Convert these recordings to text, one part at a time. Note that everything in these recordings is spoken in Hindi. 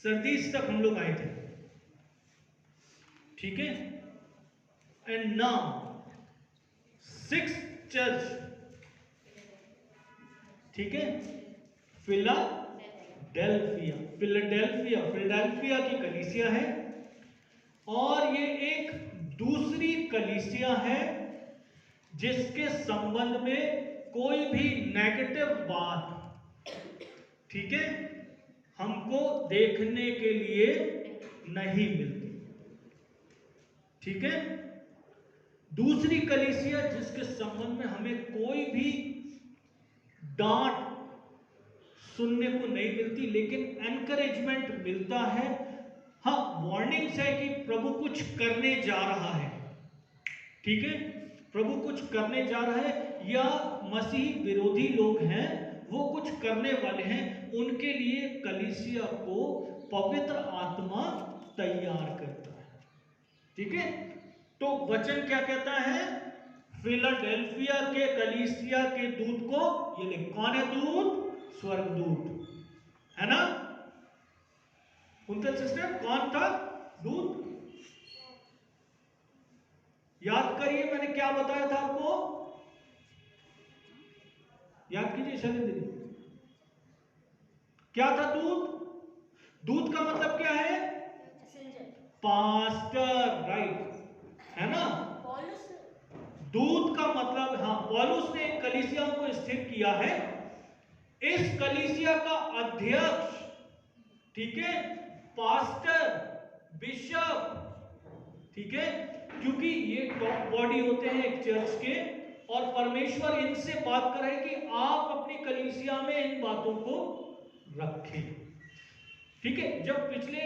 सरदीस तक हम लोग आए थे, ठीक है। एंड नाउ 6th चर्च, ठीक है, फिलाडेल्फिया। फिलाडेल्फिया की कलीसिया है, और ये एक दूसरी कलीसिया है जिसके संबंध में कोई भी नेगेटिव बात, ठीक है, हमको देखने के लिए नहीं मिलती, ठीक है। दूसरी कलीसिया जिसके संबंध में हमें कोई भी डांट सुनने को नहीं मिलती, लेकिन एनकरेजमेंट मिलता है। हाँ, वार्निंग्स है कि प्रभु कुछ करने जा रहा है, ठीक है, प्रभु कुछ करने जा रहा है, या मसीह विरोधी लोग हैं वो कुछ करने वाले हैं, उनके लिए कलीसिया को पवित्र आत्मा तैयार करता है, ठीक है। तो वचन क्या कहता है? फिलाडेल्फिया के कलीसिया के दूत को, ये कौन है दूत? स्वर्गदूत, है ना कुंतल सिस्टर? कौन था दूत? याद करिए, मैंने क्या बताया था आपको, याद कीजिए शैली दीदी, क्या था दूत? दूत का मतलब क्या है? पास्टर, राइट, है ना। दूत का मतलब, हाँ, पौलुस ने कलीसिया को स्थिर किया है, इस कलीसिया का अध्यक्ष, ठीक है, पास्टर, बिशप, ठीक है, क्योंकि ये टॉप बॉडी होते हैं एक चर्च के, और परमेश्वर इनसे बात कर रहे हैं कि आप अपनी कलीसिया में इन बातों को रखें, ठीक है। जब पिछले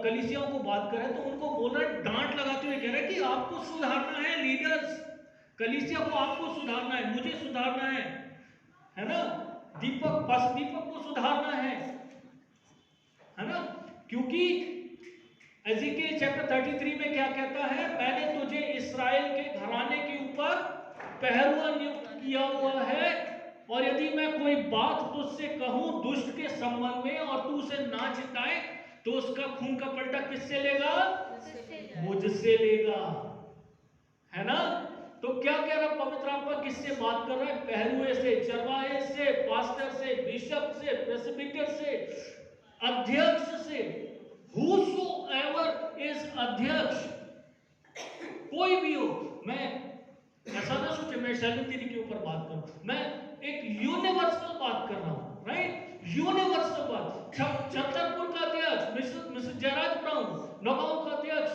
कलीसियाओं को बात कर रहे हैं तो उनको बोल रहा है, डांट लगाते हुए कह रहा है कि आपको सुधारना है, लीडर्स, कलीसिया को आपको सुधारना है, मुझे सुधारना है ना, दीपक को सुधारना है ना, क्योंकि एज़ेकियल चैप्टर 33 में क्या कहता है? मैंने तुझे इस्राएल के घराने के ऊपर पहरुआ नियुक्त किया हुआ है, और यदि मैं कोई बात तुझसे कहूं दुष्ट के संबंध में और तू उसे ना चिताए, तो उसका खून का पलटा किससे लेगा? मुझसे लेगा, है ना। तो क्या कह रहा पवित्र आत्मा? किससे बात कर रहा है? पहरुए से, चरवाहे से, पास्टर से, बिशप से, प्रेस्बिटर से, अध्यक्ष से। Whosoever is अध्यक्ष, कोई भी हो, मैं ऐसा ना सोचे मैं शैलन दीदी के ऊपर बात करूं, मैं एक यूनिवर्सल बात कर रहा हूं, राइट, यूनिवर्सल बात। छतरपुर का अध्यक्ष मिस्टर जयराज ब्राउन, नगांव का अध्यक्ष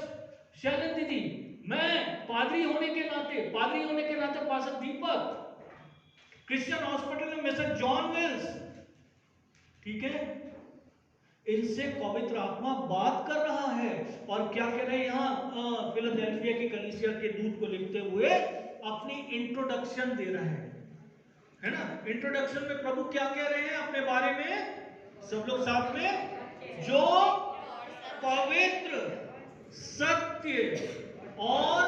शैलन दीदी, मैं पादरी होने के नाते पास्टर दीपक, क्रिश्चियन हॉस्पिटल में मिस्टर जॉन विल्स, ठीक है, इनसे पवित्र आत्मा बात कर रहा है। और क्या कह रहे हैं यहां फिलाडेल्फिया की कलीसिया के दूत को लिखते हुए? अपनी इंट्रोडक्शन दे रहा है ना। इंट्रोडक्शन में प्रभु क्या कह रहे हैं अपने बारे में? सब लोग साथ में, जो पवित्र, सत्य और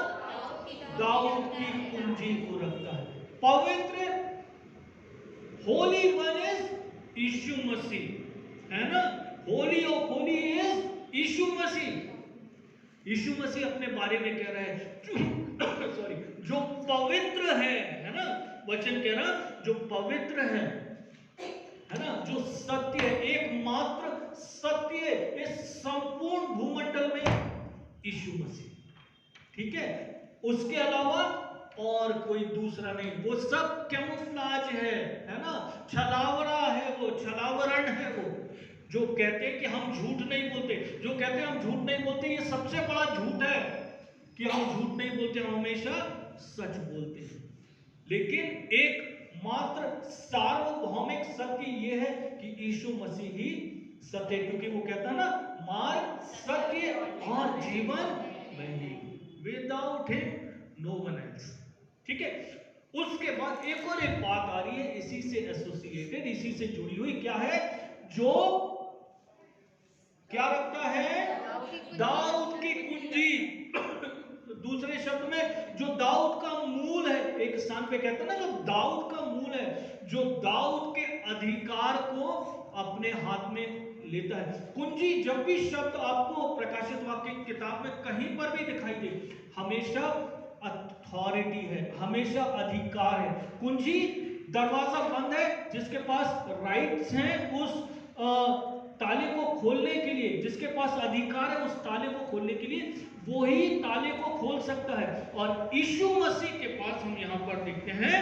दाऊद की कुंजी को रखता है। पवित्र, होली वन इज यीशु मसीह, है ना। होली ऑफ होली इज यीशु मसीह। यीशु मसीह अपने बारे में कह रहा है सॉरी, जो पवित्र है ना, वचन कह रहा जो पवित्र है ना, जो सत्य है, एकमात्र सत्य इस संपूर्ण भूमंडल में यीशु मसीह, ठीक है। उसके अलावा और कोई दूसरा नहीं। वो सब कैमोफ्लाज है ना, छलावरा है, वो छलावरण है। वो जो कहते हैं कि हम झूठ नहीं बोलते, जो कहते हैं हम झूठ नहीं बोलते, ये सबसे बड़ा झूठ है कि हम झूठ नहीं बोलते, हम हमेशा सच बोलते हैं। लेकिन एक मात्र सार्वभौमिक सत्य यह है कि यीशु मसीह ही सत्य, क्योंकि वो कहता है ना, मार्ग, सत्य और जीवन मैं ही, without him no one else, ठीक है। उसके बाद एक और एक बात आ रही है इसी से एसोसिएटेड, इसी से जुड़ी हुई, क्या है? जो क्या रखता है? दाऊद की कुंजी। दूसरे शब्द में, जो दाऊद का मूल है, एक स्थान पे कहता है ना, जो दाऊद का मूल है, जो दाऊद के अधिकार को अपने हाथ में लेता है। कुंजी जब भी शब्द आपको प्रकाशित वाक्य की किताब में कहीं पर भी दिखाई दे, हमेशा अथॉरिटी है, हमेशा अधिकार है। कुंजी दरवाजा बंद है, जिसके पास राइट्स हैं उस ताले को खोलने के लिए, जिसके पास अधिकार है उस ताले को खोलने के लिए, वो ही ताले को खोल सकता है। और यीशु मसीह के पास हम यहां पर देखते हैं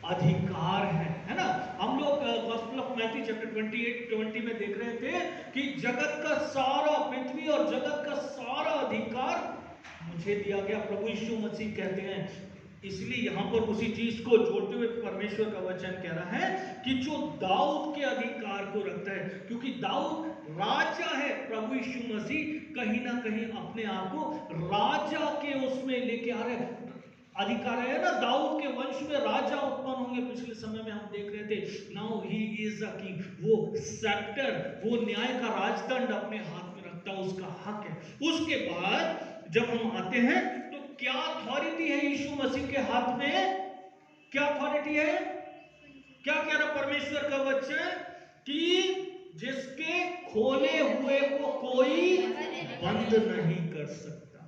अधिकार है ना। हम लोग गॉस्पेल ऑफ मैथ्यू चैप्टर 28-20 में देख रहे थे कि जगत का सारा, पृथ्वी और जगत का सारा अधिकार मुझे दिया गया, प्रभु यीशु मसीह कहते हैं। इसलिए यहां पर उसी चीज को जोड़ते हुए परमेश्वर का वचन कह रहा है कि जो दाऊद के अधिकार को रखता है, क्योंकि दाऊद राजा है, प्रभु यीशु मसीह कहीं ना कहीं अपने आप को राजा के उसमें लेके आ रहे हैं। अधिकार है ना, दाऊद के वंश में राजा उत्पन्न होंगे। पिछले समय में हम देख रहे थे, now he is a king. वो सेक्टर, वो न्याय का राजदंड अपने हाथ में रखता है, उसका हक है। उसके बाद जब हम आते हैं तो क्या अथॉरिटी है यीशु मसीह के हाथ में? क्या अथॉरिटी है? क्या कह रहा परमेश्वर का वचन कि जिसके खोले हुए को कोई बंद नहीं कर सकता,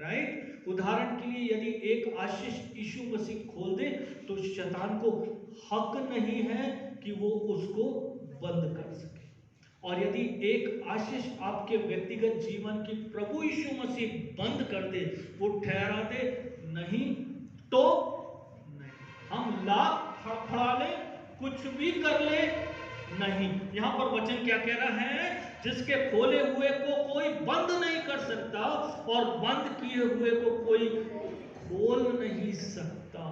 राइट। उदाहरण के लिए यदि एक आशीष यीशु मसीह खोल दे तो शैतान को हक नहीं है कि वो उसको बंद कर सके। और यदि एक आशीष आपके व्यक्तिगत जीवन की प्रभु यीशु मसीह बंद कर दे, वो ठहरा दे, नहीं तो नहीं। हम लाख फड़फड़ा ले, कुछ भी कर ले, नहीं। यहां पर वचन क्या कह रहा है? जिसके खोले हुए को कोई बंद नहीं कर सकता और बंद किए हुए को कोई खोल नहीं सकता।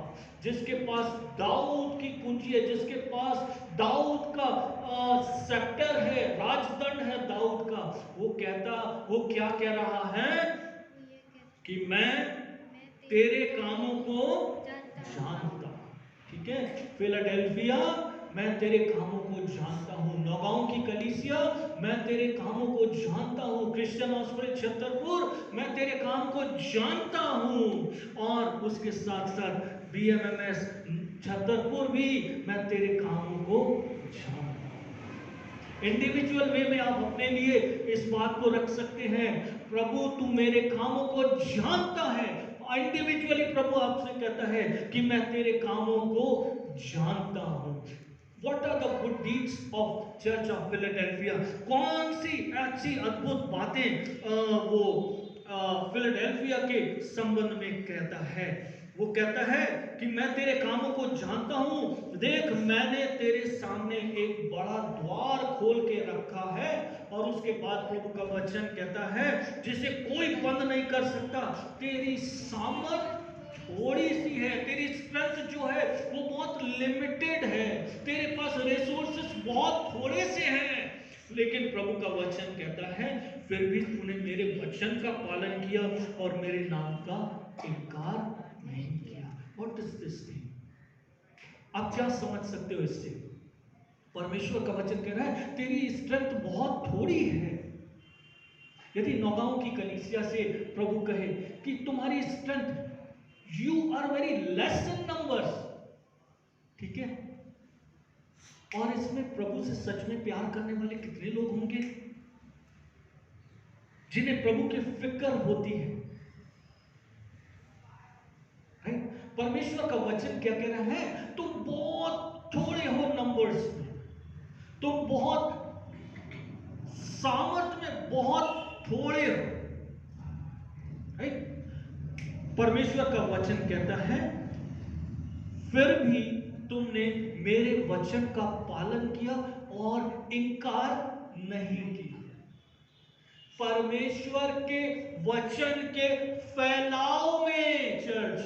जिसके पास दाऊद की कुंजी है, जिसके पास दाऊद का सेक्टर है, राजदंड है दाऊद का, वो क्या कह रहा है कि मैं तेरे कामों को जानता हूं। ठीक है, फिलाडेल्फिया, मैं तेरे कामों को जानता हूं। नौगांव की कलीसिया, मैं तेरे कामों को जानता हूं। क्रिश्चियन हॉस्पिटल छतरपुर, मैं तेरे काम को जानता हूं। और उसके साथ साथ BMMS छतरपुर भी, मैं तेरे कामों को जानता हूं। इंडिविजुअल वे में आप अपने लिए इस बात को रख सकते हैं, प्रभु तू मेरे कामों को जानता है। इंडिविजुअली प्रभु आपसे कहता है कि मैं तेरे कामों को जानता हूं। What are the good deeds of Church of Philadelphia? कौन सी ऐसी अद्भुत बातें वो फिलाडेल्फिया के संबंध में कहता है? वो कहता है कि मैं तेरे कामों को जानता हूं, देख मैंने तेरे सामने एक बड़ा द्वार खोल के रखा है। और उसके बाद प्रभु का वचन कहता है जिसे कोई बंद नहीं कर सकता। तेरी सामर्थ थोड़ी सी है, तेरी स्ट्रेंथ जो है वो बहुत लिमिटेड है, तेरे पास रिसोर्सेस बहुत थोड़े से हैं, लेकिन प्रभु का वचन कहता है फिर भी तूने मेरे वचन का पालन किया और मेरे नाम का इनकार नहीं किया। What is this thing? आप क्या समझ सकते हो इससे? परमेश्वर का वचन कह रहा है तेरी स्ट्रेंथ बहुत थोड़ी है। यदि नौगांव की कलीसिया से प्रभु कहे कि तुम्हारी strength, You are very less in numbers, ठीक है, और इसमें प्रभु से सच में प्यार करने वाले कितने लोग होंगे जिन्हें प्रभु की फिक्र होती है, राइट? परमेश्वर का वचन क्या कह रहा है? तुम बहुत थोड़े हो नंबर्स में, तुम बहुत सामर्थ में बहुत थोड़े हो, राइट? परमेश्वर का वचन कहता है फिर भी तुमने मेरे वचन का पालन किया और इनकार नहीं किया। परमेश्वर के वचन के फैलाव में चर्च,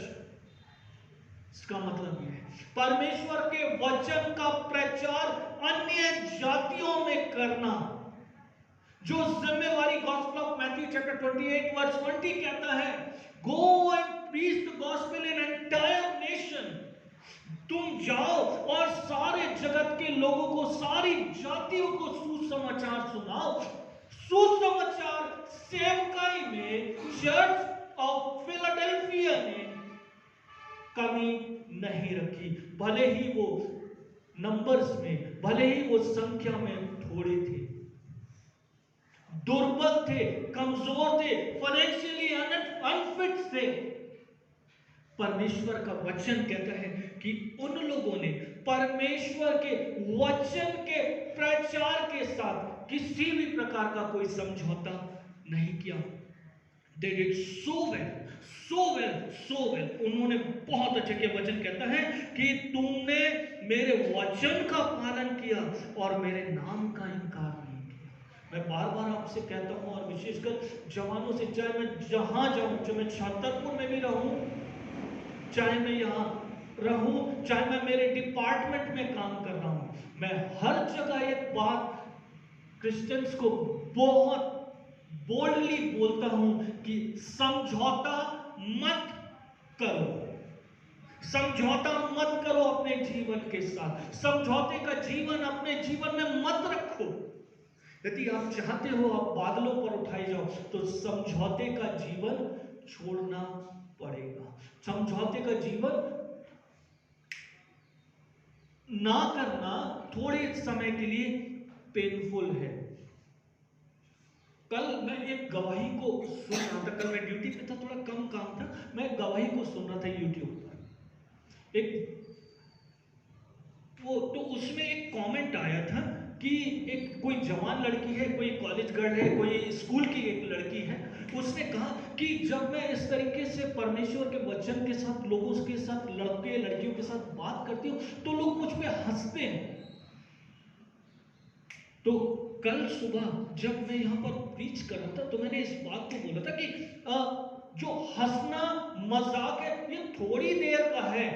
इसका मतलब यह है परमेश्वर के वचन का प्रचार अन्य जातियों में करना, जो जिम्मेवारी gospel of Matthew chapter 28 verse 20 कहता है, go and preach the gospel in entire nation. तुम जाओ और सारे जगत के लोगों को, सारी जातियों को सुसमाचार सुनाओ। सुसमाचार सेवकाई में चर्च ऑफ फिलाडेल्फिया ने कमी नहीं रखी, भले ही वो नंबर्स में, भले ही वो संख्या में थोड़े थे, दुर्बल थे, कमजोर थे, फाइनेंशियली अनफिट थे, परमेश्वर का वचन कहता है कि उन लोगों ने परमेश्वर के वचन के प्रचार के साथ किसी भी प्रकार का कोई समझौता नहीं किया। They did so well, so well, so well. उन्होंने बहुत अच्छे के वचन कहता है कि तुमने मेरे वचन का पालन किया और मेरे नाम का इनकार नहीं किया। मैं बार बार आपसे कहता हूं, और विशेषकर जवानों से, चाहे मैं जहां जाऊं, चाहे मैं छतरपुर में भी रहूं, चाहे मैं यहाँ रहूं, चाहे मैं मेरे डिपार्टमेंट में काम कर रहा हूं, मैं हर जगह एक बात क्रिश्चियंस को बहुत बोल्डली बोलता हूं कि समझौता मत करो, समझौता मत करो अपने जीवन के साथ, समझौते का जीवन अपने जीवन में मत रखो। यदि आप चाहते हो आप बादलों पर उठाए जाओ, तो समझौते का जीवन छोड़ना पड़ेगा। समझौते का जीवन ना करना थोड़े समय के लिए पेनफुल है। कल मैं एक गवाही को सुन रहा था, कल मैं ड्यूटी पे था, थोड़ा कम काम था, मैं गवाही को सुन रहा था यूट्यूब पर। एक वो तो उसमें एक कमेंट आया था कि एक कोई जवान लड़की है, कोई कॉलेज गर्ल है, कोई स्कूल की एक लड़की है, उसने कहा कि जब मैं इस तरीके से परमेश्वर के वचन के साथ लोगों के साथ, लड़के लड़कियों के साथ बात करती हूँ तो लोग मुझ पे हंसते हैं। तो कल सुबह जब मैं यहाँ पर प्रीच कर रहा था तो मैंने इस बात को बोला था कि जो हंसना मजाक है ये थोड़ी देर का है।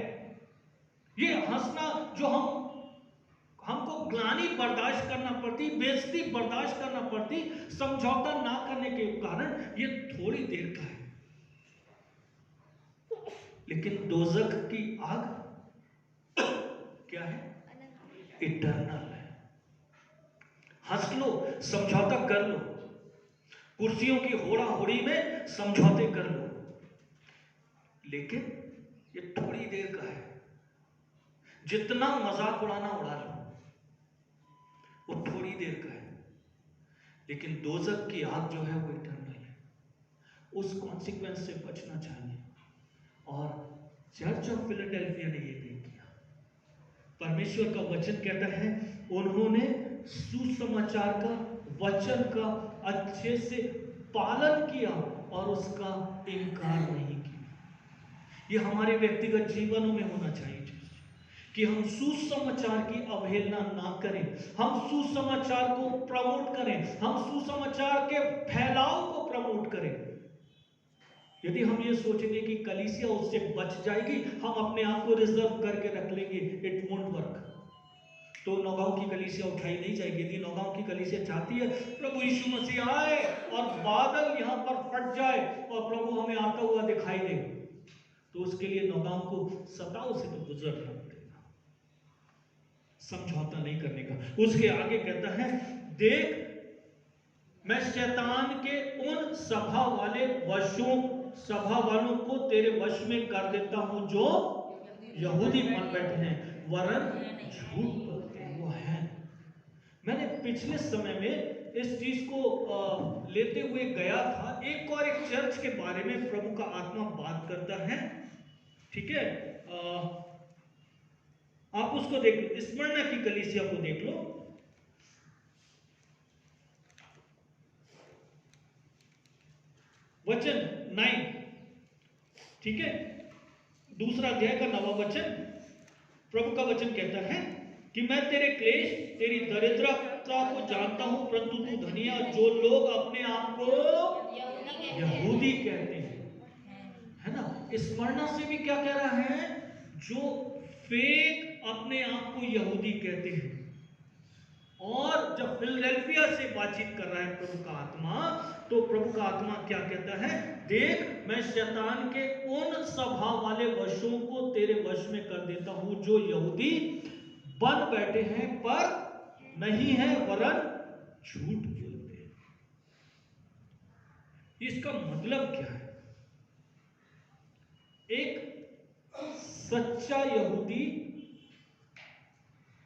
ये हंसना जो हमको ग्लानि बर्दाश्त करना पड़ती, बेइज्जती बर्दाश्त करना पड़ती समझौता ना करने के कारण, ये थोड़ी देर का है। लेकिन दोजख की आग क्या है? इटर्नल है। हंस लो, समझौता कर लो, कुर्सियों की होड़ा होड़ी में समझौते कर लो, लेकिन ये थोड़ी देर का है। जितना मजाक उड़ाना उड़ा लो, वो थोड़ी देर का है। लेकिन दोजख की आग जो है वो इटर्नल है। उस कॉन्सिक्वेंस से बचना चाहिए। और चर्च ऑफ फिलाडेल्फिया ने ये नहीं किया। परमेश्वर का वचन कहता है उन्होंने सुसमाचार का, वचन का अच्छे से पालन किया और उसका इनकार नहीं किया। ये हमारे व्यक्तिगत जीवनों में होना चाहिए कि हम सुसमाचार की अवहेलना ना करें, हम सुसमाचार को प्रमोट करें, हम सुसमाचार के फैलाव को प्रमोट करें। यदि हम ये सोचेंगे कि कलीसिया उससे बच जाएगी, हम अपने आप को रिजर्व करके रख लेंगे, इट वोंट वर्क। तो नौगांव की कलीसिया उठाई नहीं जाएगी। यदि नौगांव की कलीसिया चाहती है प्रभु यीशु मसीह आए और बादल यहां पर फट जाए और प्रभु हमें आता हुआ दिखाई दे, तो उसके लिए नौगांव को सताओ से तो गुजरना पड़ेगा, समझौता नहीं करने का। उसके आगे कहता है, देख मैं शैतान के उन सभा वालों को तेरे वश में कर देता हूं जो यहूदी बन बैठे हैं वरन झूठ बोलते हैं। वो है, मैंने पिछले समय में इस चीज को लेते हुए गया था। एक चर्च के बारे में प्रभु का आत्मा बात करता है, ठीक है, आप उसको देख लो, स्मरणा की कलीसिया को देख लो। वचन 9, ठीक है, दूसरा अध्याय का 9वां वचन। प्रभु का वचन कहता है कि मैं तेरे क्लेश, तेरी दरिद्रता को जानता हूं, परंतु तू धनी है। जो लोग अपने आप को यहूदी कहते हैं, है ना, स्मरणा से भी क्या कह रहा है? जो फेक अपने आप को यहूदी कहते हैं। और जब फिलडेल्फिया से बातचीत कर रहा है प्रभु का आत्मा, तो प्रभु का आत्मा क्या कहता है? देख मैं शैतान के उन सभा वाले वशों को तेरे वश में कर देता हूं जो यहूदी बन बैठे हैं पर नहीं है वरन झूठ बोलते हैं। इसका मतलब क्या है? एक सच्चा यहूदी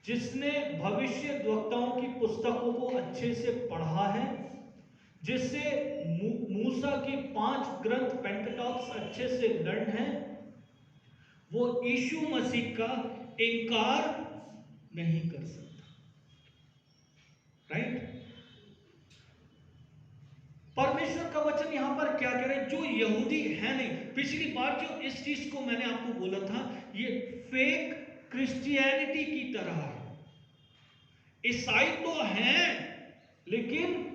जिसने भविष्यद्वक्ताओं की पुस्तकों को अच्छे से पढ़ा है, जिससे मूसा की 5 ग्रंथ पेंटाटॉक्स अच्छे से लर्न हैं, वो यीशु मसीह का इनकार नहीं कर सकता। राइट? परमेश्वर का वचन यहां पर क्या कह रहे हैं? जो यहूदी है नहीं, पिछली बार जो इस चीज को मैंने आपको बोला था, ये फेक क्रिश्चियनिटी की तरह है। ईसाई तो हैं लेकिन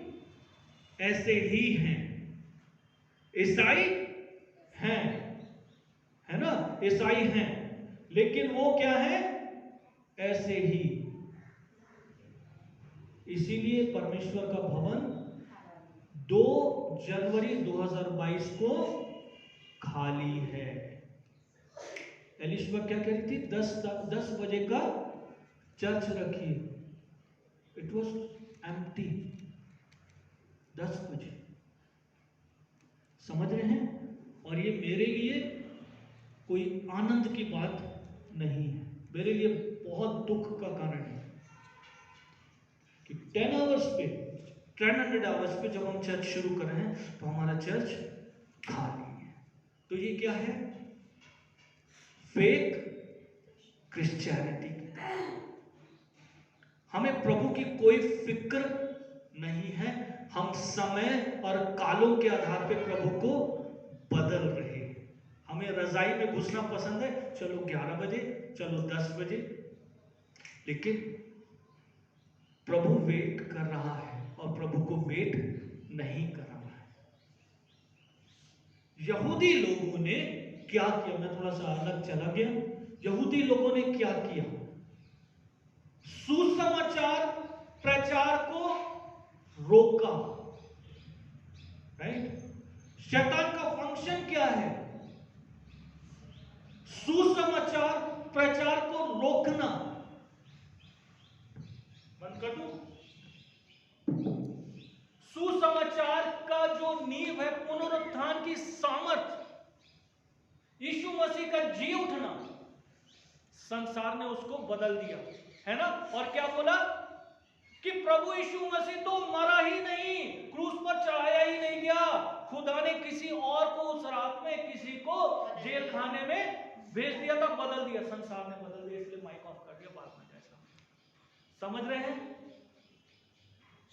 ऐसे ही हैं। ईसाई हैं, है ना? ईसाई हैं लेकिन वो क्या है? ऐसे ही। इसीलिए परमेश्वर का भवन 2 जनवरी 2022 को खाली है। एलिशबा क्या कह रही थी? 10 बजे का चर्च रखिए। It was empty. 10 बजे। समझ रहे हैं? और ये मेरे लिए कोई आनंद की बात नहीं है, मेरे लिए बहुत दुख का कारण है कि 10 आवर्स पे, 1000 आवर्स पे जब हम चर्च शुरू कर रहे हैं तो हमारा चर्च खाली है। तो ये क्या है? Fake Christianity. हमें प्रभु की कोई फिक्र नहीं है। हम समय और कालों के आधार पे प्रभु को बदल रहे हैं। हमें रजाई में घुसना पसंद है, चलो 11 बजे, चलो 10 बजे, लेकिन प्रभु वेट कर रहा है और प्रभु को वेट नहीं कर रहा है। यहूदी लोगों ने क्या किया? मैं थोड़ा सा अलग चला गया। यहूदी लोगों ने क्या किया? सुसमाचार प्रचार को रोका। राइट? शैतान का फंक्शन क्या है? सुसमाचार प्रचार को रोकना। बंद कर दूं? सुसमाचार का जो नींव है, पुनरुत्थान की सामर्थ, यीशु मसीह का जी उठना, संसार ने उसको बदल दिया, है ना? और क्या बोला कि प्रभु यीशु मसीह तो मरा ही नहीं, क्रूस पर चढ़ाया ही नहीं गया, खुदा ने किसी और को उस रात में, किसी को जेल खाने में भेज दिया था, बदल दिया, संसार ने बदल दिया, इसलिए माइक ऑफ कर दिया, बात में जैसा। समझ रहे हैं?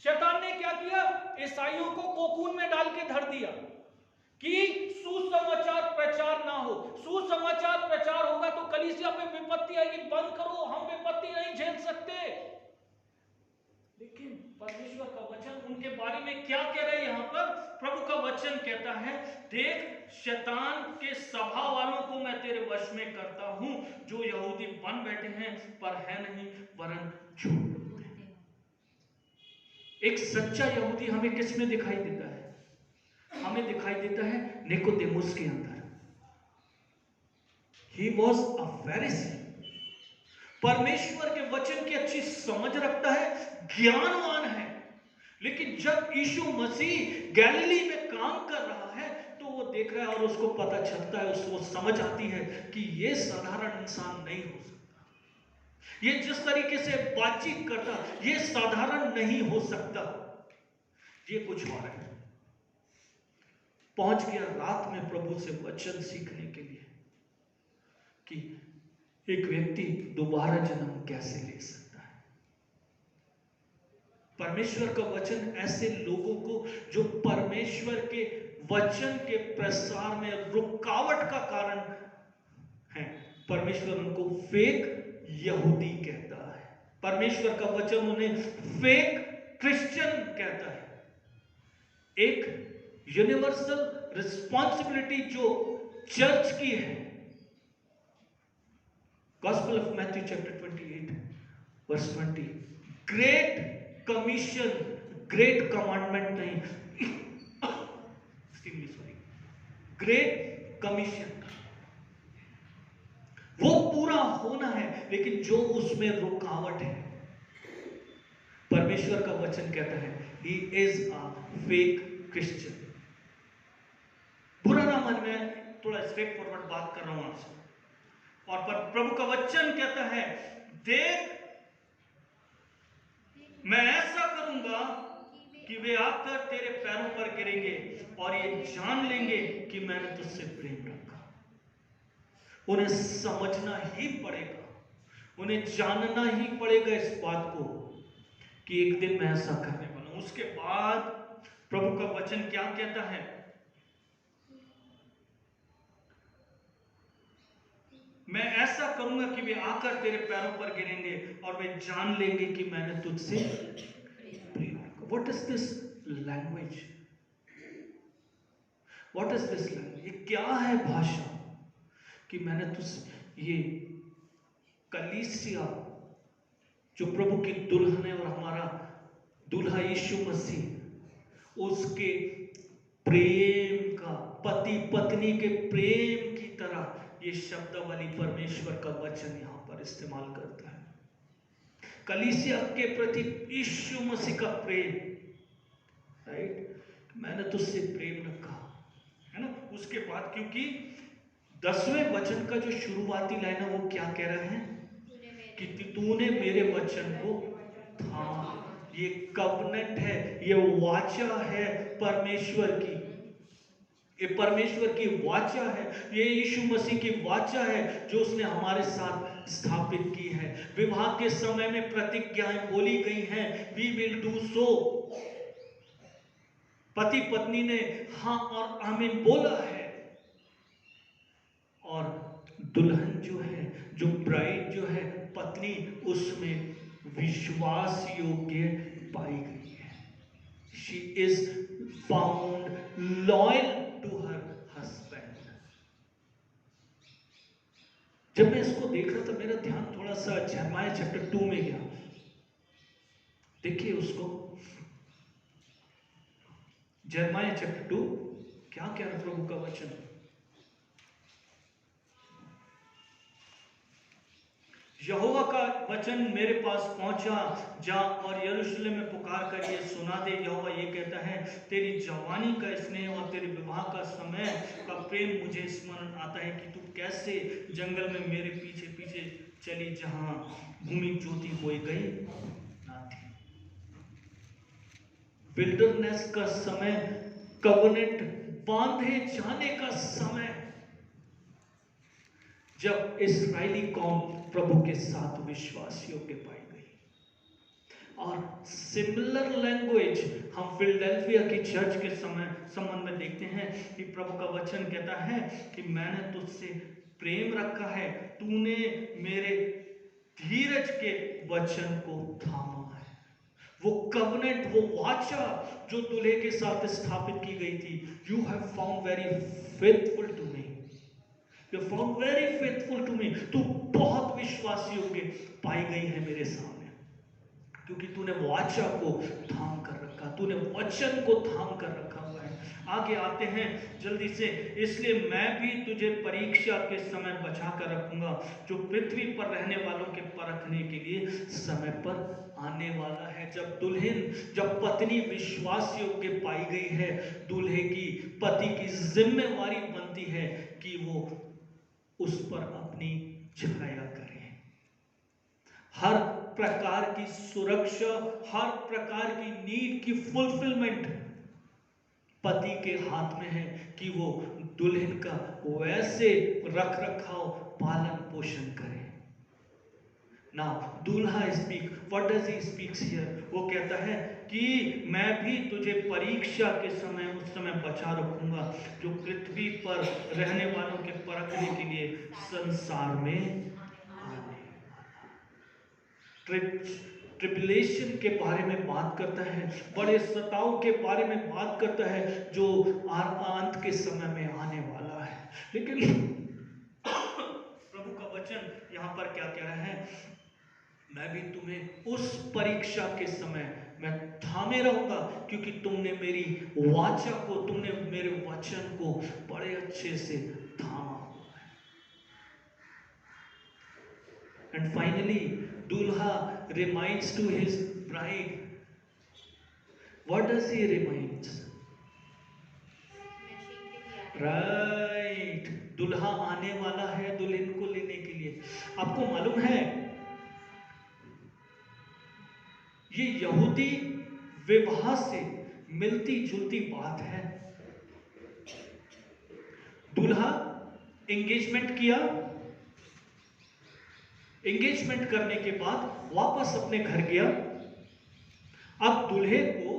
शैतान ने क्या किया? ईसाइयों को कोकून में डाल के धर दिया कि सुसमाचार प्रचार ना हो। सुसमाचार प्रचार होगा तो कलीसिया पे विपत्ति आएगी, बंद करो, हम विपत्ति नहीं झेल सकते। लेकिन परमेश्वर का वचन उनके बारे में क्या कह रहे हैं? यहां पर प्रभु का वचन कहता है, देख, शैतान के सभा वालों को मैं तेरे वश में करता हूं, जो यहूदी बन बैठे हैं पर है नहीं, वरन झूठ। एक सच्चा यहूदी हमें किस में दिखाई देता है? हमें दिखाई देता है निकोदेमुस के अंदर। He was a Pharisee. परमेश्वर के वचन की अच्छी समझ रखता है, ज्ञानवान है, लेकिन जब यीशु मसीह गैलिली में काम कर रहा है तो वो देख रहा है और उसको पता चलता है, उसको समझ आती है कि ये साधारण इंसान नहीं हो सकता, ये जिस तरीके से बातचीत करता ये साधारण नहीं हो सकता, ये कुछ और है। पहुंच गया रात में प्रभु से वचन सीखने के लिए कि एक व्यक्ति दोबारा जन्म कैसे ले सकता है। परमेश्वर का वचन ऐसे लोगों को जो परमेश्वर के वचन के प्रसार में रुकावट का कारण है, परमेश्वर उनको फेक यहूदी कहता है। परमेश्वर का वचन उन्हें फेक क्रिश्चियन कहता है। एक यूनिवर्सल रिस्पॉन्सिबिलिटी जो चर्च की है, Gospel of Matthew chapter 28 verse 20, great commission, great commandment नहीं, सॉरी, ग्रेट कमीशन, वो पूरा होना है, लेकिन जो उसमें रुकावट है, परमेश्वर का वचन कहता है he is a fake Christian। बुरा ना मन में, थोड़ा स्ट्रेट फॉरवर्ड बात कर रहा हूं आपसे। और पर प्रभु का वचन कहता है, देख, मैं ऐसा करूंगा कि वे आकर तेरे पैरों पर गिरेंगे और ये जान लेंगे कि मैंने तुझसे प्रेम रखा। उन्हें समझना ही पड़ेगा, उन्हें जानना ही पड़ेगा इस बात को कि एक दिन मैं ऐसा करने वाला हूं। उसके बाद प्रभु का वचन क्या कहता है? मैं ऐसा करूंगा कि वे आकर तेरे पैरों पर गिरेंगे और वे जान लेंगे कि मैंने तुझसे प्रेम रखा। What is this language? What is this language? ये क्या है भाषा कि मैंने तुझसे, ये कलीसिया जो प्रभु की दुल्हन है और हमारा दूल्हा यीशु मसीह, उसके प्रेम का, पति पत्नी के प्रेम की तरह ये शब्दावली परमेश्वर का वचन यहां पर इस्तेमाल करता है। कलीसिया के प्रति यीशु मसीह का प्रेम, राइट? मैंने तुझसे प्रेम रखा, है ना? उसके बाद क्योंकि 10वें वचन का जो शुरुआती लाइन है वो क्या कह रहा है कि तूने मेरे वचन को थामा। ये कवनेंट है, ये वाचा है परमेश्वर की, ये परमेश्वर की वाचा है, ये यीशु मसीह की वाचा है जो उसने हमारे साथ स्थापित की है। विवाह के समय में प्रतिज्ञाएं बोली गई हैं, वी विल डू सो। पति पत्नी ने हाँ और आमीन बोला है, और दुल्हन जो है, जो ब्राइड जो है, पत्नी, उसमें विश्वास योग्य पाई गई है। She is found loyal to her husband. जब मैं इसको देख रहा था मेरा ध्यान थोड़ा सा जर्माया चैप्टर 2 में गया। देखिए उसको, जर्माया चैप्टर 2 क्या कह रहा प्रभु का वचन। यहोवा का वचन मेरे पास पहुंचा, जा और यरूशलेम में पुकार कर ये सुना दे, यहोवा ये कहता है, तेरी जवानी का स्नेह और तेरे विवाह का समय का प्रेम मुझे स्मरण आता है कि तू कैसे जंगल में मेरे पीछे पीछे चली, जहां भूमि ज्योति बोई गई ना थी। विल्डरनेस का समय, कवनेंट बांधे जाने का समय, जब इस्राएली कौम प्रभु के साथ विश्वास योग्य पाई गई। और सिमिलर लैंग्वेज हम फिलडेल्फिया की चर्च के समय संबंध में देखते हैं कि प्रभु का वचन कहता है कि मैंने तुझसे प्रेम रखा है, तूने मेरे धीरज के वचन को थामा है। वो कवनेंट, वो वाचा जो दूल्हे के साथ स्थापित की गई थी, you have found very faithful to me, you found very faithful to me, तू बहुत विश्वास योग्य पाई गई है मेरे सामने, क्योंकि तूने वाचा को थाम कर रखा, तूने वचन को थाम कर रखा हुआ है। आगे आते हैं जल्दी से। इसलिए मैं भी तुझे परीक्षा के समय बचा कर रखूंगा, जो पृथ्वी पर रहने वालों के परखने के लिए समय पर आने वाला है। जब दुल्हन, जब पत्नी विश्वास योग्य पाई गई है, दूल्हे की, पति की जिम्मेवारी बनती है कि वो उस पर अपनी छाया करे। हर प्रकार की सुरक्षा, हर प्रकार की नीड की फुलफिलमेंट पति के हाथ में है कि वो दुल्हन का वैसे रख रखाव, पालन पोषण करे। नाउ दूल्हा speak, what does he speaks here? वो कहता है कि मैं भी तुझे परीक्षा के समय, उस समय बचा रखूंगा जो पृथ्वी पर रहने वालों के परखने के लिए संसार में आने। ट्रिबुलेशन के बारे में बात करता है, बड़े सताव के बारे में बात करता है जो अंत के समय में आने वाला है। लेकिन प्रभु का वचन यहां पर क्या कह रहा है? मैं भी तुम्हें उस परीक्षा के समय मैं थामे रहूंगा, क्योंकि तुमने मेरी वाचा को, तुमने मेरे वचन को बड़े अच्छे से थामा हुआ है। एंड फाइनली दूल्हा reminds to his bride, what does he reminds? Right, दूल्हा आने वाला है दुल्हन को लेने के लिए। आपको मालूम है ये यहूदी विवाह से मिलती जुलती बात है। दूल्हा एंगेजमेंट किया, एंगेजमेंट करने के बाद वापस अपने घर गया। अब दूल्हे को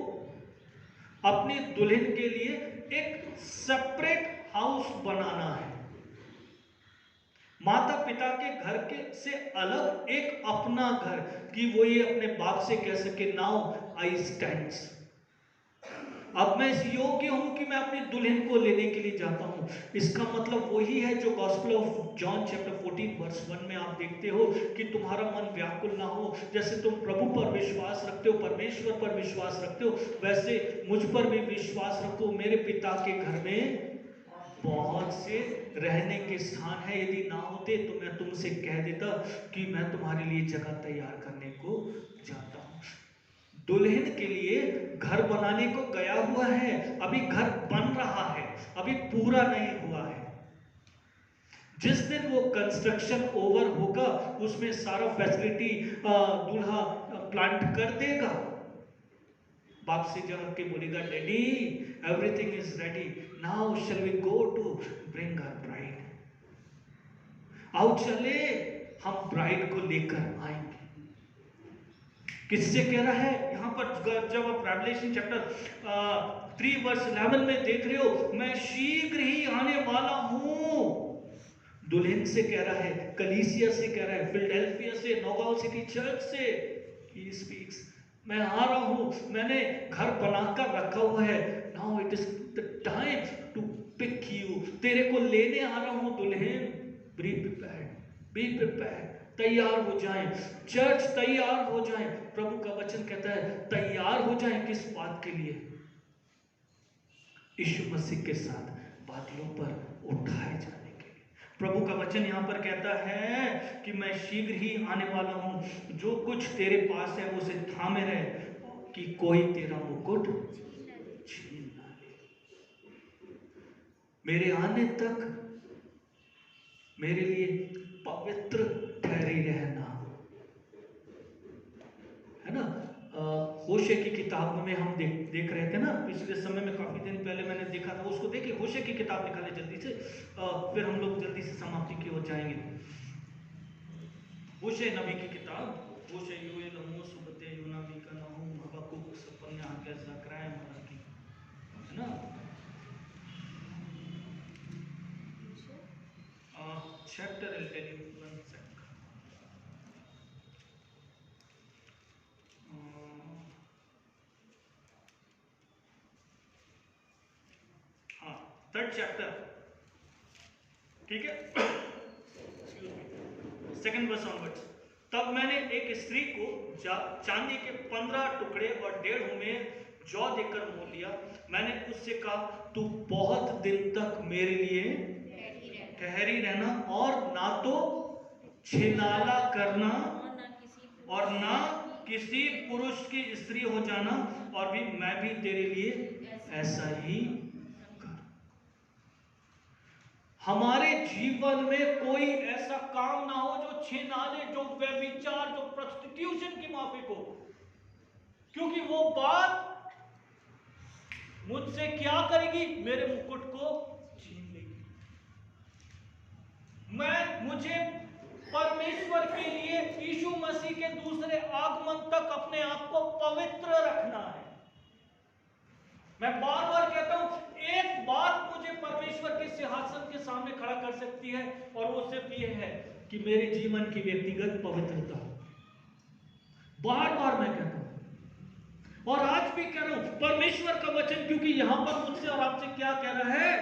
अपनी दुल्हन के लिए एक सेपरेट हाउस बनाना है। माता पिता के घर के से अलग एक अपना घर, कि वो ये अपने बाप से कह सके नाउ आई स्टैंड्स, अब मैं इस योग्य हूं कि मैं अपनी दुल्हन को लेने के लिए जाता हूं। इसका मतलब वही है जो gospel of John chapter 14 verse 1 में आप देखते हो कि तुम्हारा मन व्याकुल ना हो, जैसे तुम प्रभु पर विश्वास रखते हो, परमेश्वर पर विश्वास रखते हो, वैसे मुझ पर भी विश्वास रखो। मेरे पिता के घर में बहुत से रहने के स्थान है, यदि ना होते तो मैं तुमसे कह देता कि मैं तुम्हारे लिए जगह तैयार करने को जाता हूं। दुल्हन के लिए घर बनाने को गया हुआ है, अभी घर बन रहा है, अभी पूरा नहीं हुआ है। जिस दिन वो कंस्ट्रक्शन ओवर होगा उसमें सारा फैसिलिटी दूल्हा प्लांट कर देगा। बाप से जाके बोलेगा, daddy everything is ready, now shall we go to bring our bride. आओ चले, हम ब्राइड को लेकर आएंगे। किससे कह रहा है यहां पर? जब आप रेवलेशन चैप्टर 3 वर्स 11 में देख रहे हो, मैं शीघ्र ही आने वाला हूं। दुल्हन से कह रहा है, कलीसिया से कह रहा है, फिलडेल्फिया से, नोगाल सिटी चर्च से। ही स्पीक्स, मैं आ रहा हूं, मैंने घर बनाकर रखा हुआ है। Now it is the time to pick you, तेरे को लेने आ रहा हूं दुल्हन। बी प्रिपेयर्ड, तैयार हो जाएं, चर्च तैयार हो जाएं। प्रभु का वचन कहता है तैयार हो जाएं, किस बात के लिए? यीशु मसीह के साथ बादलों पर उठाए जाने के लिए। प्रभु का वचन यहां पर कहता है कि मैं शीघ्र ही आने वाला हूं, जो कुछ तेरे पास है उसे थामे रहे कि कोई तेरा मुकुट छीन ना ले। मेरे आने तक मेरे लिए पवित्र ठहरी रहना, है ना। होशे की किताब में हम देख रहे थे ना, पिछले समय में काफी दिन पहले मैंने देखा था उसको। देखिए होशे की किताब निकाले जल्दी से, फिर हम लोग जल्दी से समाप्ति की ओर जाएंगे। होशे नबी की किताब, होशे योएल आमोस ओबद्याह योना मीका नहूम हबक्कुक सफन्याह हग्गाय ज़करयाह मलाकी, है ना। Chapter I'll tell you, 1 sec. हाँ, 3rd चैप्टर, ठीक है, सेकंड वर्स ऑनवर्ड्स। तब मैंने एक स्त्री को चांदी के 15 टुकड़े और 1.5 में जौ देकर मोल लिया। मैंने उससे कहा, तू बहुत दिन तक मेरे लिए ठहरी रहना और ना तो छिनाला करना और ना किसी पुरुष की स्त्री हो जाना, और भी मैं भी तेरे लिए ऐसा ही कर। हमारे जीवन में कोई ऐसा काम ना हो जो छिनाले, जो व्यभिचार, जो प्रोस्टिट्यूशन की माफिक हो, क्योंकि वो बात मुझसे क्या करेगी? मेरे मुकुट को छीन लेगी। मुझे परमेश्वर के लिए यीशु मसीह के दूसरे आगमन तक अपने आप को पवित्र रखना है। मैं बार बार कहता हूं, एक बात मुझे परमेश्वर के सिंहासन के सामने खड़ा कर सकती है, और वो सिर्फ ये है कि मेरे जीवन की व्यक्तिगत पवित्रता। बार बार मैं कहता हूं, और आज भी कह रहा हूं, परमेश्वर का वचन, क्योंकि यहां पर मुझसे और आपसे क्या कह रहा है?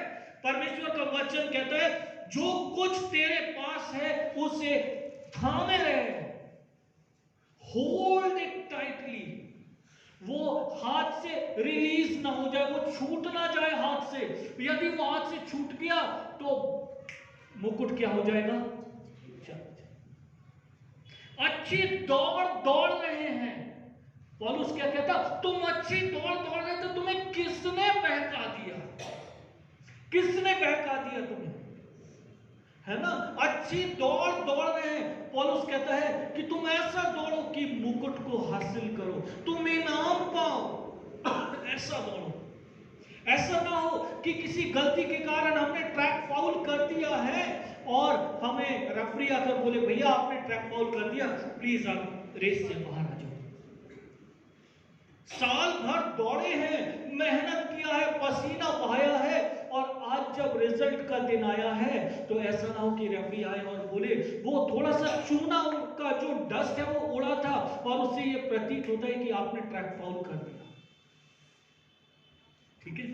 परमेश्वर का वचन कहता है, जो कुछ तेरे पास है उसे थामे रहे, होल्ड इट टाइटली। वो हाथ से रिलीज ना हो जाए, वो छूट ना जाए हाथ से। यदि वो हाथ से छूट गया तो मुकुट क्या हो जाएगा? अच्छी दौड़ दौड़ रहे हैं। पौलुस क्या कहता? तुम अच्छी दौड़ दौड़ रहे थे, तुम्हें किसने बहका दिया? किसने बहका दिया तुम्हें? है ना, अच्छी दौड़ दौड़ रहे हैं। पौलुस कहता है कि तुम ऐसा दौड़ो कि मुकुट को हासिल करो, तुम इनाम पाओ। ऐसा दौड़ो, ऐसा ना हो कि किसी गलती के कारण हमने ट्रैक फाउल कर दिया है और हमें रेफरी आकर बोले भैया आपने ट्रैक फाउल कर दिया, प्लीज आप रेस से बाहर आ जाओ। साल भर दौड़े हैं, मेहनत किया है, पसीना बहाया है, और आज जब रिजल्ट का दिन आया है तो ऐसा ना हो कि रेफरी आए और बोले वो थोड़ा सा चूना का जो डस्ट है वो उड़ा था और उससे ये प्रतीत होता है कि आपने ट्रैक फाउल कर दिया। ठीक है,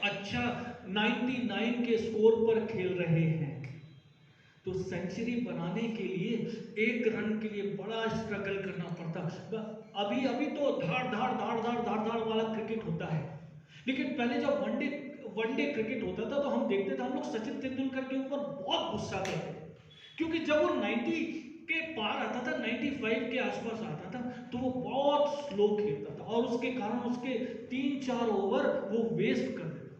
अच्छा 99 के स्कोर पर खेल रहे हैं तो सेंचुरी बनाने के लिए 1 रन के लिए बड़ा स्ट्रगल करना पड़ता। अभी अभी तो धाड़ धाड़ धाड़ धाड़ धाड़ धाड़ वाला क्रिकेट होता है, लेकिन पहले जब वनडे क्रिकेट होता था तो हम देखते थे, हम लोग सचिन तेंदुलकर के ऊपर बहुत गुस्सा करते थे, क्योंकि जब वो 90 के पार आता था, 95 के आसपास आता था, तो वो बहुत स्लो खेलता था और उसके कारण उसके 3-4 ओवर वो वेस्ट कर देता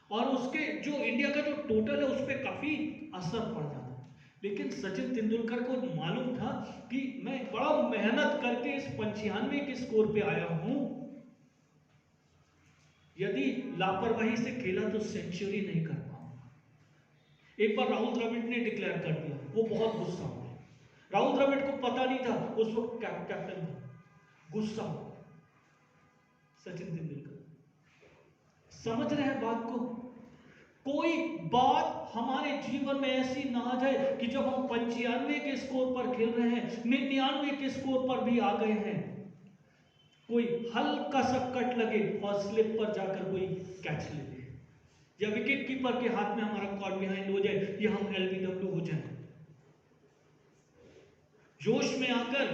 था और उसके जो इंडिया का जो टोटल है उस पर काफी असर पड़ जाता। लेकिन सचिन तेंदुलकर को मालूम था कि मैं बड़ा मेहनत करके इस 95 के स्कोर पे आया हूं, यदि लापरवाही से खेला तो सेंचुरी नहीं कर पाऊंगा। एक बार राहुल द्रविड़ ने डिक्लेयर कर दिया, वो बहुत गुस्सा हो गया। राहुल द्रविड़ को पता नहीं था, उस वक्त कैप्टन था, गुस्सा हो गया। सचिन तेंदुलकर समझ रहे हैं बात को? कोई बात हमारे जीवन में ऐसी ना आ जाए कि जब हम 95 के स्कोर पर खेल रहे हैं, 99 के स्कोर पर भी आ गए हैं, कोई हल्का सा कट लगे और स्लिप पर जाकर कोई कैच ले ले, या विकेट कीपर के हाथ में हमारा कॉट बिहाइंड हो जाए, या हम एलबीडब्ल्यू हो जाए, जोश में आकर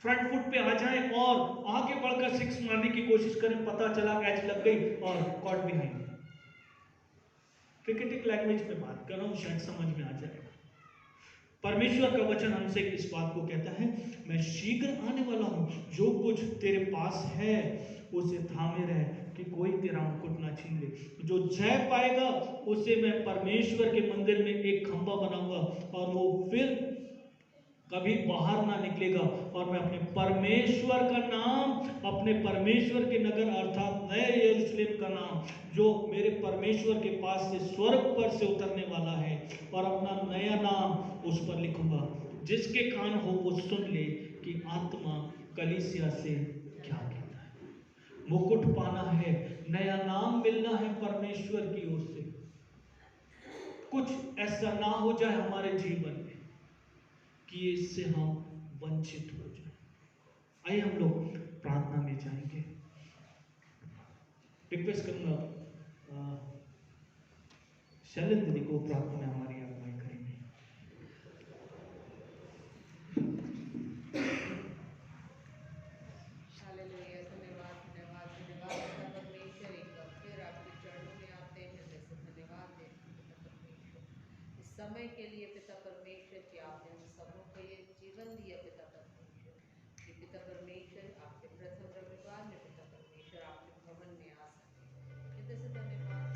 फ्रंट फुट पे आ जाए और आगे बढ़कर 6 मारने की कोशिश करें, पता चला कैच लग गई और कॉट बिहाइंड। क्रिकेटिंग लैंग्वेज में बात कर रहा हूं, शायद समझ में आ जाए। परमेश्वर का वचन हमसे इस बात को कहता है, मैं शीघ्र आने वाला हूं, जो कुछ तेरे पास है उसे थामे रह कि कोई तेरा मुकुट ना छीन ले। जो जय पाएगा उसे मैं परमेश्वर के मंदिर में एक खंभा बनाऊंगा और वो फिर कभी बाहर ना निकलेगा, और मैं अपने परमेश्वर का नाम, अपने परमेश्वर के नगर अर्थात नए यरूशलेम का नाम, जो मेरे परमेश्वर के पास से स्वर्ग पर से उतरने वाला है, और अपना नया नाम उस पर लिखूंगा। जिसके कान हो वो सुन ले कि आत्मा कलीसिया से क्या कहता है। मुकुट पाना है, नया नाम मिलना है परमेश्वर की ओर से। कुछ ऐसा ना हो जाए हमारे जीवन में कि इससे हम वंचित हो जाए। आइए हम लोग प्रार्थना में जाएंगे। रिक्वेस्ट करूंगा शैलेंद्र दीदी को प्रार्थना में हमारी अगुवाई करेंगे। हालेलुया, धन्यवाद धन्यवाद धन्यवाद परमेश्वर। एक बार फिर आपके चरणों में आते हैं, जैसे धन्यवाद देते हैं पिता परमेश्वर इस समय के लिए। पिता परमेश्वर कि आपने हम सबों को ये जीवन दिया पिता परमेश्वर, कि पिता परमेश्वर आपके प्रथम रविवार में पिता परमेश्वर आपके भवन में आ सके। पिता से धन्यवाद।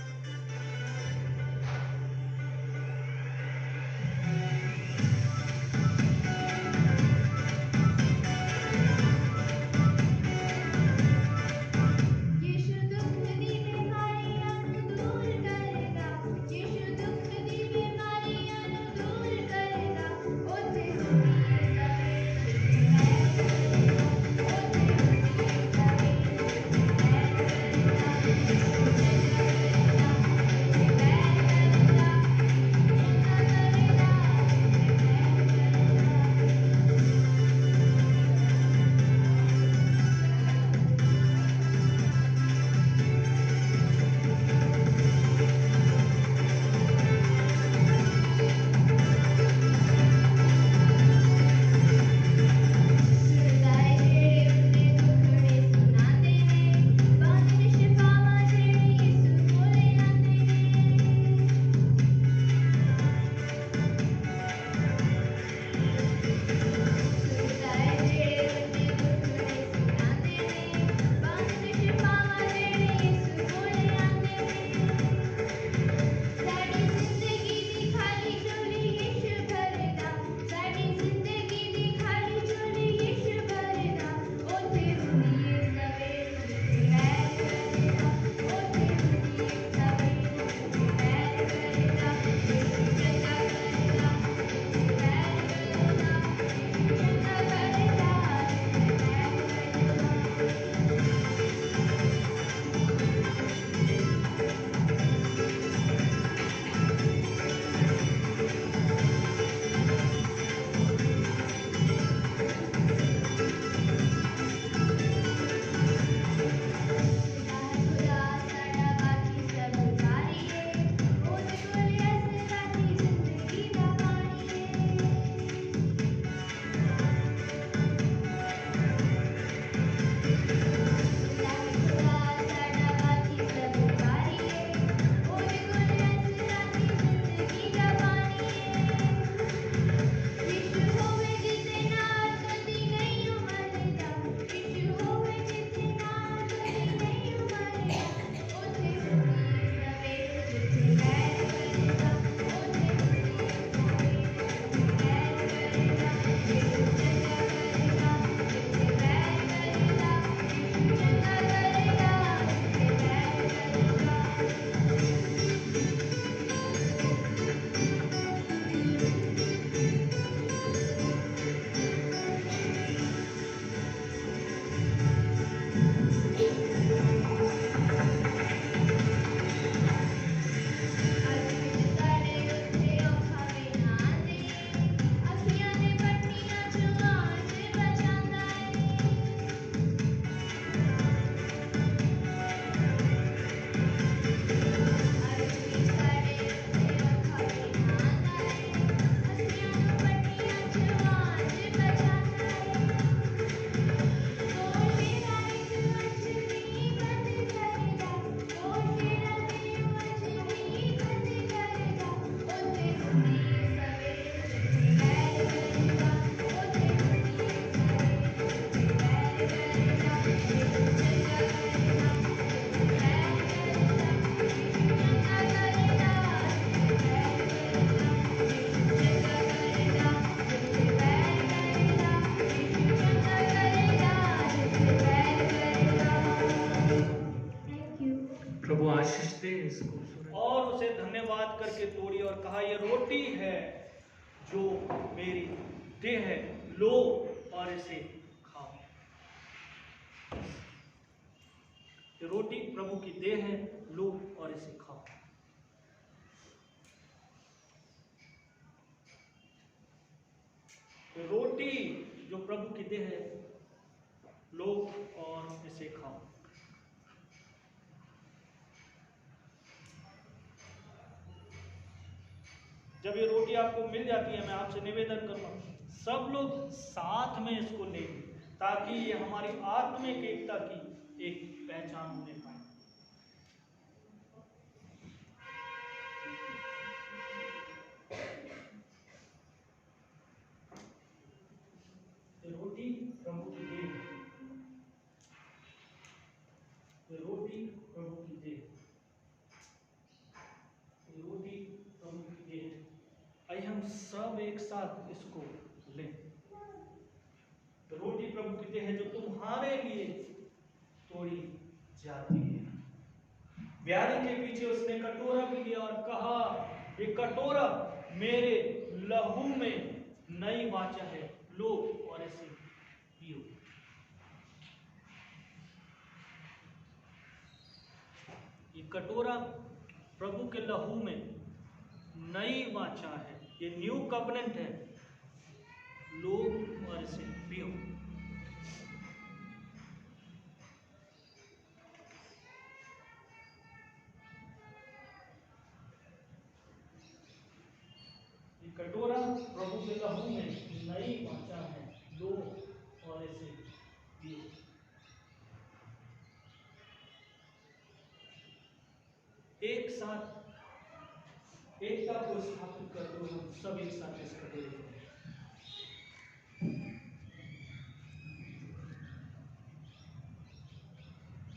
और उसे धन्यवाद करके तोड़ी और कहा, ये रोटी है जो मेरी देह है, लो और इसे खाओ। ये रोटी प्रभु की देह है, लो और इसे खाओ। ये रोटी जो प्रभु की देह है, लो और इसे खाओ। जब ये रोटी आपको मिल जाती है, मैं आपसे निवेदन करूंगा सब लोग साथ में इसको लें, ताकि ये हमारी आत्मिक एकता की एक पहचान होने पाए। रोटी प्रभु की देह, रोटी प्रभु की देह, रोटी प्रभु की देह। आइए हम सब एक साथ इसको लें। रोटी प्रभु की देह है जो तुम्हारे लिए तोड़ी जाती है। ब्यारी के पीछे उसने कटोरा भी लिया और कहा, ये कटोरा मेरे लहू में नई वाचा है, लो और इसे पियो। ये कटोरा प्रभु के लहू में नई वाचा है, ये न्यू कवनेंट है, लो और इसे पियो। ये कटोरा प्रभु के लहू में नई वाचा है, लो और इसे पियो। एक साथ एकता को स्थापित करते हुए हम सब एक साथ इस कटोरे को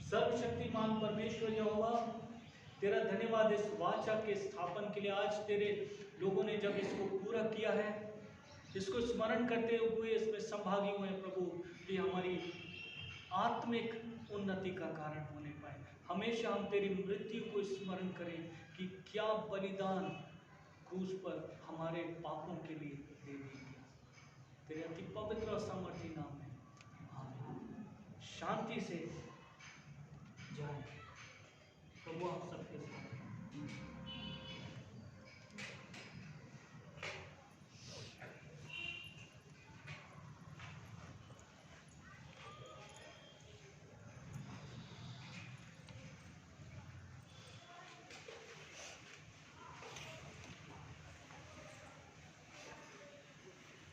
सर्वशक्तिमान परमेश्वर यहोवा, तेरा धन्यवाद इस वाचा के स्थापन के लिए। आज तेरे लोगों ने जब इसको पूरा किया है, इसको स्मरण करते हुए इसमें संभागी हुए प्रभु, कि हमारी आत्मिक उन्नति का कारण होने पाए। हमेशा हम तेरी मृत्यु को स्मरण करें कि क्या बलिदान क्रूस पर हमारे पापों के लिए दे दी गई। तेरे अति पवित्र और सामर्थी नाम में आमीन। शांति से जाए। प्रभु आप सबके साथ।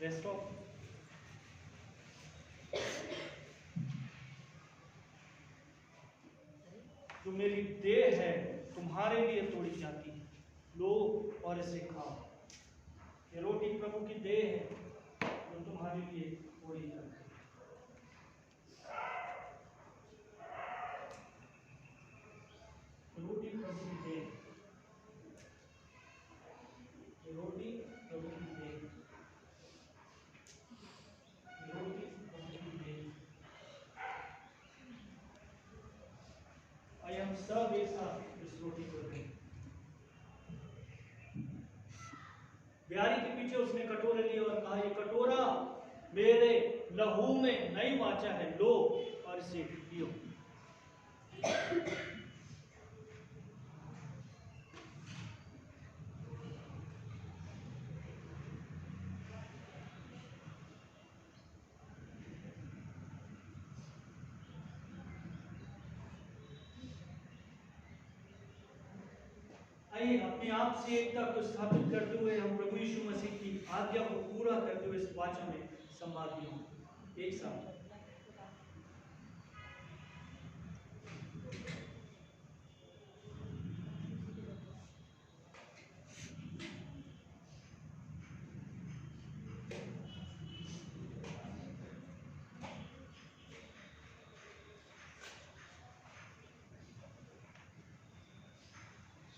रेस्ट ऑफ जो मेरी देह है तुम्हारे लिए तोड़ी जाती है, लो और इसे खाओ। ये रोटी प्रभु की देह है जो तुम्हारे लिए तोड़ी जाती है। रोटी प्रभु की देह, रोटी प्रभु की देह, रोटी प्रभु की देह। आइए हम सब एक साथ इस रोटी को लें। ब्यारी के पीछे उसने कटोरे लिए और कहा, ये कटोरा मेरे लहू में नई वाचा है, लो और इसे पियो। आइए अपने आप से एकता को स्थापित करते हुए हम प्रभु यीशु मसीह की आज्ञा को पूरा करते हुए इस वाचा में संभागी हों एक साथ।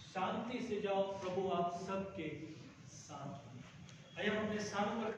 शांति से जाओ, प्रभु आप सबके साथ। आइए हम अपने स्थानों पर